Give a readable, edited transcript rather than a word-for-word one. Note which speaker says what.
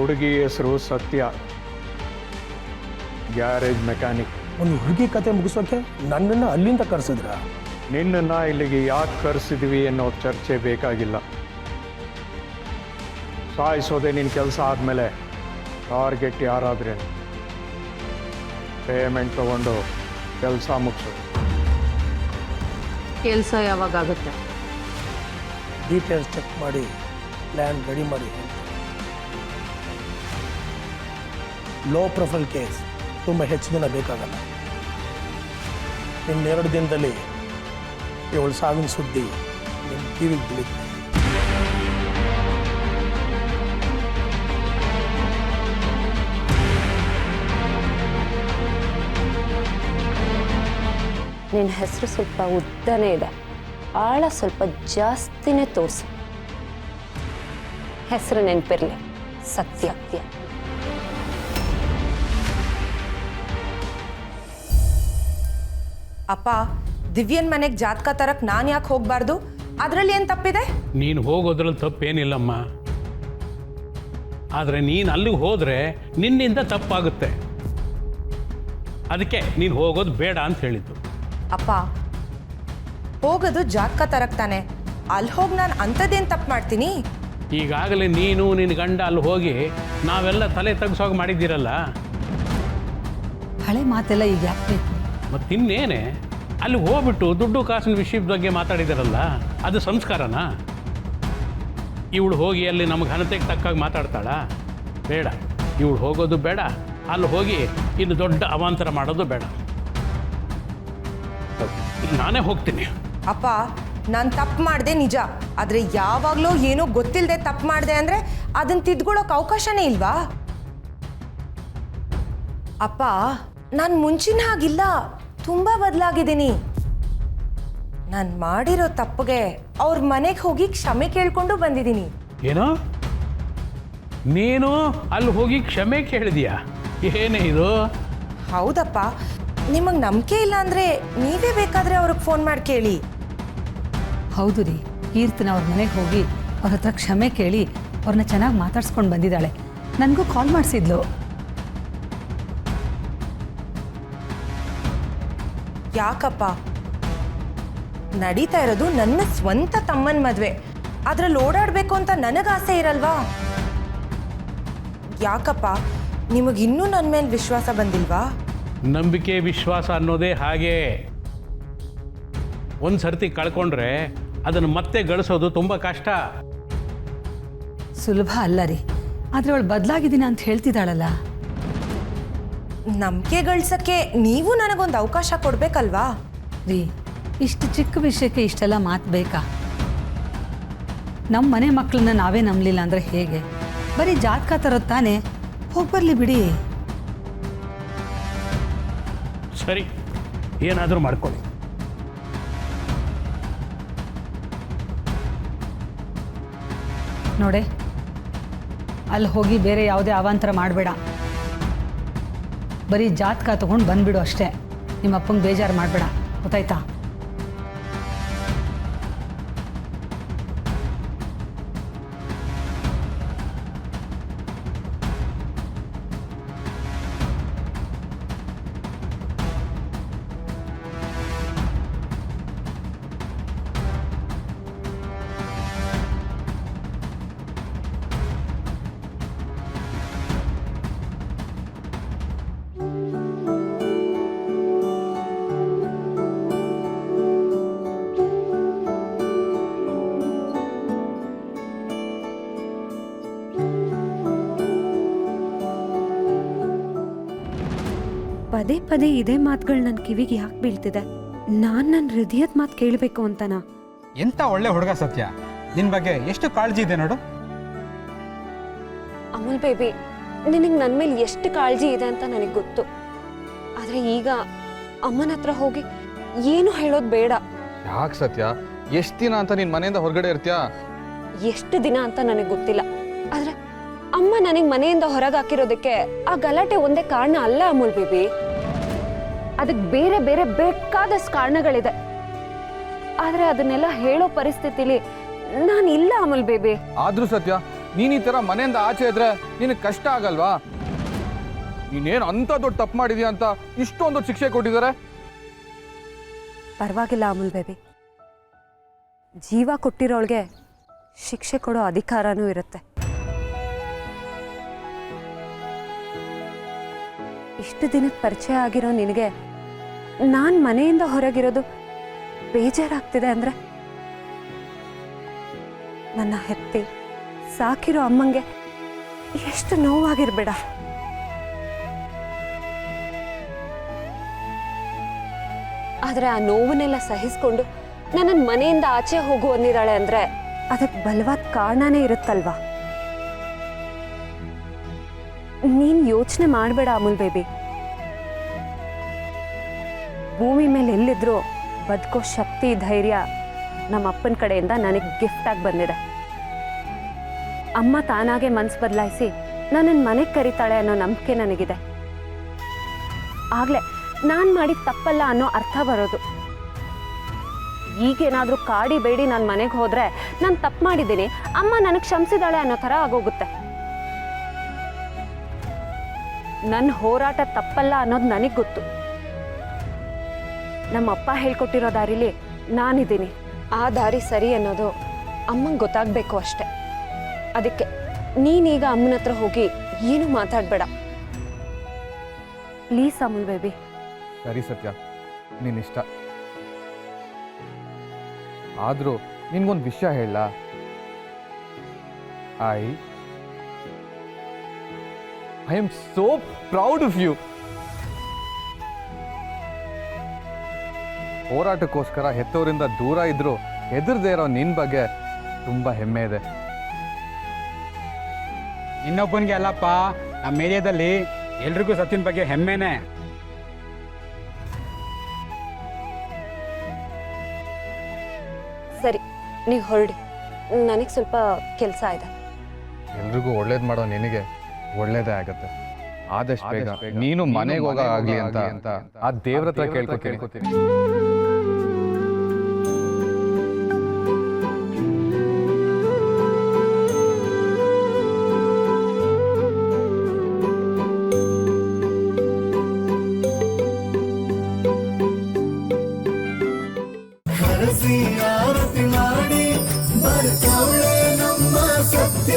Speaker 1: ಹುಡುಗಿ ಹೆಸರು ಸತ್ಯ, ಗ್ಯಾರೇಜ್ ಮೆಕ್ಯಾನಿಕ್.
Speaker 2: ಒಂದು ಹುಡುಗಿ ಕತೆ ಮುಗಿಸೋಕೆ ನನ್ನನ್ನು ಅಲ್ಲಿಂದ ಕರೆಸಿದ್ರ?
Speaker 1: ನಿನ್ನನ್ನು ಇಲ್ಲಿಗೆ ಯಾಕೆ ಕರೆಸಿದ್ವಿ ಅನ್ನೋ ಚರ್ಚೆ ಬೇಕಾಗಿಲ್ಲ. ಸಾಯಿಸೋದೆ ನಿನ್ನ ಕೆಲಸ ಆದಮೇಲೆ ಟಾರ್ಗೆಟ್ ಯಾರಾದ್ರೆ ಪೇಮೆಂಟ್ ತಗೊಂಡು ಕೆಲಸ ಮುಗಿಸು.
Speaker 3: ಕೆಲಸ ಯಾವಾಗ ಆಗುತ್ತೆ?
Speaker 2: ಡೀಟೇಲ್ಸ್ ಚೆಕ್ ಮಾಡಿ ಪ್ಲ್ಯಾನ್ ರೆಡಿ ಮಾಡಿ. ಲೋ ಪ್ರೊಫೈಲ್ ಕೇಸ್, ತುಂಬ ಹೆಚ್ಚು ದಿನ ಬೇಕಾಗಲ್ಲ. ಇನ್ನೆರಡು ದಿನದಲ್ಲಿ ಇವಳು ಸಾವಿನ ಸುದ್ದಿ ನಿಮ್ಮ ಟಿವಿಗೆ ಬೀಳುತ್ತೆ.
Speaker 4: ನಿನ್ನ ಹೆಸರು ಸ್ವಲ್ಪ ಉದ್ದನೇ ಇದೆ, ಆಳ ಸ್ವಲ್ಪ ಜಾಸ್ತಿನೇ ತೋರಿಸು. ಹೆಸರು ನೆನಪಿರಲಿ, ಸತ್ಯ.
Speaker 5: ಅಪ್ಪ, ದಿವ್ಯನ್ ಮನೆಗೆ ಜಾತಕ ತರಕ್ ನಾನು ಯಾಕೆ ಹೋಗ್ಬಾರ್ದು? ಅದರಲ್ಲಿ ಏನು ತಪ್ಪಿದೆ?
Speaker 6: ನೀನು ಹೋಗೋದ್ರಲ್ಲಿ ತಪ್ಪೇನಿಲ್ಲಮ್ಮ, ಆದರೆ ನೀನು ಅಲ್ಲಿಗೆ ಹೋದರೆ ನಿನ್ನಿಂದ ತಪ್ಪಾಗುತ್ತೆ. ಅದಕ್ಕೆ ನೀನು ಹೋಗೋದು ಬೇಡ ಅಂತ ಹೇಳಿದ್ದು.
Speaker 5: ಅಪ್ಪ, ಹೋಗೋದು ಜಾತಕ ತರಕ್ ತಾನೆ, ಅಲ್ಲಿ ಹೋಗಿ ನಾನು ಅಂಥದ್ದೇನು ತಪ್ಪು ಮಾಡ್ತೀನಿ?
Speaker 6: ಈಗಾಗಲೇ ನೀನು ನಿನ್ನ ಗಂಡ ಅಲ್ಲಿ ಹೋಗಿ ನಾವೆಲ್ಲ ತಲೆ ತೆಗ್ಸೋಗಿ ಮಾಡಿದ್ದೀರಲ್ಲ.
Speaker 3: ಹಳೆ ಮಾತೆಲ್ಲ ಈಗ ಯಾಕೆ ಬೇಕು?
Speaker 6: ಮತ್ತಿನ್ನೇನೆ, ಅಲ್ಲಿ ಹೋಗ್ಬಿಟ್ಟು ದುಡ್ಡು ಕಾಸಿನ ವಿಷಯದ ಬಗ್ಗೆ ಮಾತಾಡಿದಾರಲ್ಲ, ಅದು ಸಂಸ್ಕಾರನಾ? ಇವಳು ಹೋಗಿ ಅಲ್ಲಿ ನಮಗೆ ಘನತೆಗೆ ತಕ್ಕಾಗಿ ಮಾತಾಡ್ತಾಳ? ಬೇಡ, ಇವಳು ಹೋಗೋದು ಬೇಡ, ಅಲ್ಲಿ ಹೋಗಿ ಇನ್ನು ದೊಡ್ಡ ಅವಾಂತರ ಮಾಡೋದು ಬೇಡ. ನಾನೇ ಹೋಗ್ತೀನಿ.
Speaker 5: ಅಪ್ಪ, ನಾನು ತಪ್ಪು ಮಾಡಿದೆ ನಿಜ, ಆದರೆ ಯಾವಾಗಲೂ ಏನೋ ಗೊತ್ತಿಲ್ಲದೆ ತಪ್ಪು ಮಾಡಿದೆ ಅಂದರೆ ಅದನ್ನು ತಿದ್ಕೊಳ್ಳೋಕೆ ಅವಕಾಶನೇ ಇಲ್ವಾ? ಅಪ್ಪ, ನಾನು ಮುಂಚಿನ ಹಾಗಿಲ್ಲ, ತುಂಬ ಬದಲಾಗಿದ್ದೀನಿ. ನಾನು ಮಾಡಿರೋ ತಪ್ಪಿಗೆ ಅವ್ರ ಮನೆಗೆ ಹೋಗಿ ಕ್ಷಮೆ ಕೇಳ್ಕೊಂಡು ಬಂದಿದ್ದೀನಿ.
Speaker 6: ಏನೋ ನೀನು ಅಲ್ಲಿ ಹೋಗಿ ಕ್ಷಮೆ ಕೇಳಿದೀಯಾ? ಏನೇ ಇದು?
Speaker 5: ಹೌದಪ್ಪ, ನಿಮಗೆ ನಂಬಿಕೆ ಇಲ್ಲ ಅಂದರೆ ನೀವೇ ಬೇಕಾದರೆ ಅವ್ರಿಗೆ ಫೋನ್ ಮಾಡಿ ಕೇಳಿ.
Speaker 3: ಹೌದು ರೀ, ಕೀರ್ತನ ಅವ್ರ ಮನೆಗೆ ಹೋಗಿ ಅವ್ರ ಹತ್ರ ಕ್ಷಮೆ ಕೇಳಿ ಅವ್ರನ್ನ ಚೆನ್ನಾಗಿ ಮಾತಾಡ್ಸ್ಕೊಂಡು ಬಂದಿದ್ದಾಳೆ. ನನಗೂ ಕಾಲ್ ಮಾಡಿಸಿದ್ಲು.
Speaker 5: ಯಾಕಪ್ಪ? ನಡೀತಾ ಇರೋದು ನನ್ನ ಸ್ವಂತ ತಮ್ಮನ ಮದುವೆ, ಅದ್ರಲ್ಲಿ ಓಡಾಡಬೇಕು ಅಂತ ನನಗೆ ಆಸೆ ಇರಲ್ವಾ? ಯಾಕಪ್ಪ, ನಿಮಗಿನ್ನೂ ನನ್ನ ಮೇಲೆ ವಿಶ್ವಾಸ ಬಂದಿಲ್ವಾ?
Speaker 6: ನಂಬಿಕೆ ವಿಶ್ವಾಸ ಅನ್ನೋದೇ ಹಾಗೆ. ಒಂದು ಸರ್ತಿ ಕಳ್ಕೊಂಡ್ರೆ ಅದನ್ನು ಮತ್ತೆ ಗಳಿಸೋದು ತುಂಬ ಕಷ್ಟ.
Speaker 3: ಸುಲಭ ಅಲ್ಲ ರೀ, ಆದರೆ ಅವಳು ಬದಲಾಗಿದ್ದೀನಿ ಅಂತ ಹೇಳ್ತಿದ್ದಾಳಲ್ಲ.
Speaker 5: ನಂಬಿಕೆ ಗಳಿಸಕ್ಕೆ ನೀವು ನನಗೊಂದು ಅವಕಾಶ ಕೊಡ್ಬೇಕಲ್ವಾ?
Speaker 3: ರೀ, ಇಷ್ಟು ಚಿಕ್ಕ ವಿಷಯಕ್ಕೆ ಇಷ್ಟೆಲ್ಲ ಮಾತು ಬೇಕಾ? ನಮ್ಮ ಮನೆ ಮಕ್ಕಳನ್ನ ನಾವೇ ನಂಬಲಿಲ್ಲ ಅಂದರೆ ಹೇಗೆ? ಬರೀ ಜಾತಕ ತರೋದು ತಾನೇ, ಹೋಗ್ಬರ್ಲಿ ಬಿಡಿ.
Speaker 6: ಸರಿ, ಏನಾದರೂ ಮಾಡ್ಕೊಳ್ಳಿ.
Speaker 3: ನೋಡೆ, ಅಲ್ಲಿ ಹೋಗಿ ಬೇರೆ ಯಾವುದೇ ಅವಾಂತರ ಮಾಡಬೇಡ. ಬರೀ ಜಾತಕ ತಗೊಂಡು ಬಂದ್ಬಿಡು ಅಷ್ಟೇ. ನಿಮ್ಮ ಅಪ್ಪಂಗೆ ಬೇಜಾರು ಮಾಡಬೇಡ, ಗೊತ್ತಾಯ್ತಾ?
Speaker 7: ಪದೇ ಪದೇ ಇದೇ ಮಾತುಗಳು ನನ್ನ ಕಿವಿಗೆ ಯಾಕೆ ಬೀಳ್ತಿದೆ? ನಾನು ನನ್ನ ಹೃದಯದ ಮಾತು ಕೇಳಬೇಕು ಅಂತನಾ?
Speaker 8: ಎಂತ ಒಳ್ಳೆ ಹುಡುಗ ಸತ್ಯ, ನಿನ್ ಬಗ್ಗೆ ಎಷ್ಟು ಕಾಳಜಿ ಇದೆ ನೋಡು.
Speaker 4: ಅಮೂಲ್ ಬೇಬಿ, ನಿನಗೆ ನನ್ನ ಮೇಲೆ ಎಷ್ಟು ಕಾಳಜಿ ಇದೆ ಅಂತ ನನಗೆ ಗೊತ್ತು. ಆದರೆ ಈಗ ಅಮ್ಮನ ಹತ್ರ ಹೋಗಿ ಏನು ಹೇಳೋದು ಬೇಡ.
Speaker 9: ಯಾಕೆ ಸತ್ಯ, ಎಷ್ಟು ದಿನ ಅಂತ ನಿನ್ ಮನೆಯಿಂದ ಹೊರಗಡೆ ಇರ್ತೀಯಾ?
Speaker 4: ಎಷ್ಟು ದಿನ ಅಂತ ನನಗೆ ಗೊತ್ತಿಲ್ಲ, ಆದರೆ ಅಮ್ಮ ನನಗೆ ಮನೆಯಿಂದ ಹೊರಗೆ ಹಾಕಿರೋದಕ್ಕೆ ಆ ಗಲಾಟೆ ಒಂದೇ ಕಾರಣ ಅಲ್ಲ ಅಮೂಲ್ ಬೇಬಿ. ಅದಕ್ಕೆ ಬೇರೆ ಬೇರೆ ಬೇಕಾದಷ್ಟು ಕಾರಣಗಳಿದೆ. ಆದರೆ ಅದನ್ನೆಲ್ಲ ಹೇಳೋ ಪರಿಸ್ಥಿತಿಲಿ ನಾನು ಇಲ್ಲ ಅಮೂಲ್ ಬೇಬಿ.
Speaker 9: ಆದ್ರೂ ಸತ್ಯ, ನೀನು ಈ ಥರ ಮನೆಯಿಂದ ಆಚೆ ಇದ್ರೆ ನಿನಗೆ ಕಷ್ಟ ಆಗಲ್ವಾ? ನೀನೇನು ಅಂಥ ದೊಡ್ಡ ತಪ್ಪು ಮಾಡಿದ್ಯಾ ಅಂತ ಇಷ್ಟೊಂದು ಶಿಕ್ಷೆ ಕೊಟ್ಟಿದ್ದಾರೆ.
Speaker 7: ಪರವಾಗಿಲ್ಲ ಅಮೂಲ್ ಬೇಬಿ, ಜೀವ ಕೊಟ್ಟಿರೋಳ್ಗೆ ಶಿಕ್ಷೆ ಕೊಡೋ ಅಧಿಕಾರನೂ ಇರುತ್ತೆ. ಇಷ್ಟು ದಿನಕ್ಕೆ ಪರಿಚಯ ಆಗಿರೋ ನಿನಗೆ ನಾನು ಮನೆಯಿಂದ ಹೊರಗಿರೋದು ಬೇಜಾರಾಗ್ತಿದೆ ಅಂದರೆ ನನ್ನ ಹೆತ್ತಿ ಸಾಕಿರೋ ಅಮ್ಮಂಗೆ ಎಷ್ಟು ನೋವಾಗಿರ್ಬೇಡ.
Speaker 4: ಆದ್ರೆ ಆ ನೋವನ್ನೆಲ್ಲ ಸಹಿಸ್ಕೊಂಡು ನನ್ನನ್ನು ಮನೆಯಿಂದ ಆಚೆ ಹೋಗು ಅಂದಿದ್ದಾಳೆ ಅಂದ್ರೆ
Speaker 7: ಅದಕ್ಕೆ ಬಲವಾದ ಕಾರಣನೇ ಇರುತ್ತಲ್ವಾ? ನೀನ್ ಯೋಚನೆ ಮಾಡಬೇಡ ಅಮೂಲ್ ಬೇಬಿ. ಭೂಮಿ ಮೇಲೆ ಎಲ್ಲಿದ್ರೂ ಬದುಕೋ ಶಕ್ತಿ ಧೈರ್ಯ ನಮ್ಮ ಅಪ್ಪನ ಕಡೆಯಿಂದ ನನಗೆ ಗಿಫ್ಟ್ ಆಗಿ ಬಂದಿದೆ. ಅಮ್ಮ ತಾನಾಗೆ ಮನ್ಸು ಬದಲಾಯಿಸಿ ನನ್ನನ್ನು ಮನೆಗೆ ಕರೀತಾಳೆ ಅನ್ನೋ ನಂಬಿಕೆ ನನಗಿದೆ. ಆಗ್ಲೇ ನಾನು ಮಾಡಿದ ತಪ್ಪಲ್ಲ ಅನ್ನೋ ಅರ್ಥ ಬರೋದು. ಈಗೇನಾದರೂ ಕಾಡಿ ಬೇಡಿ ನಾನು ಮನೆಗೆ ಹೋದ್ರೆ ನಾನು ತಪ್ಪು ಮಾಡಿದ್ದೀನಿ, ಅಮ್ಮ ನನಗೆ ಕ್ಷಮಿಸಿದಾಳೆ ಅನ್ನೋ ಥರ ಆಗೋಗುತ್ತೆ. ನನ್ನ ಹೋರಾಟ ತಪ್ಪಲ್ಲ ಅನ್ನೋದು ನನಗೆ ಗೊತ್ತು. ನಮ್ಮ ಅಪ್ಪ ಹೇಳ್ಕೊಟ್ಟಿರೋ ದಾರಿಲಿ ನಾನಿದ್ದೀನಿ.
Speaker 4: ಆ ದಾರಿ ಸರಿ ಅನ್ನೋದು ಅಮ್ಮಂಗೆ ಗೊತ್ತಾಗಬೇಕು ಅಷ್ಟೆ. ಅದಕ್ಕೆ ನೀನೀಗ ಅಮ್ಮನ ಹತ್ರ ಹೋಗಿ ಏನು ಮಾತಾಡಬೇಡ
Speaker 7: ಪ್ಲೀಸ್ ಅಮೂಲ್ ಬೇಬಿ.
Speaker 9: ಸರಿ ಸತ್ಯ, ನಿನ್ನಿಷ್ಟ. ಆದರೂ ನಿನ್ಗೊಂದು ವಿಷಯ ಹೇಳ. I am so proud of you. ಹೋರಾಟಕ್ಕೋಸ್ಕರ ಹೆತ್ತವರಿಂದ ದೂರ ಇದ್ರು ಹೆದರ್ದೇ ಇರೋ ನಿನ್ನ ಬಗ್ಗೆ ತುಂಬ ಹೆಮ್ಮೆ ಇದೆ.
Speaker 8: ಇನ್ನೊಬ್ಬನಿಗೆ ಅಲ್ಲಪ್ಪ, ನಮ್ಮ ಏರಿಯಾದಲ್ಲಿ ಎಲ್ರಿಗೂ ಸತ್ಯನ ಬಗ್ಗೆ ಹೆಮ್ಮೆನೆ.
Speaker 4: ಸರಿ, ನೀವು ಹೊರಡಿ, ನನಗೆ ಸ್ವಲ್ಪ ಕೆಲಸ ಇದೆ.
Speaker 9: ಎಲ್ರಿಗೂ ಒಳ್ಳೇದು ಮಾಡೋ ನಿನಗೆ ಒಳ್ಳೇದೇ ಆಗತ್ತೆ. ಆದಷ್ಟು ಬೇಗ ನೀನು ಮನೆಗೆ ಹೋಗಾಗ್ಲಿ ಅಂತ ಆ ದೇವ್ರ ಹತ್ರ ಕೇಳ್ಕೊತೀನಿ.
Speaker 10: ಆರತಿ ಮಾಡಿ ಬರ್ತವಳೆ ನಮ್ಮ ಸತ್ಯ.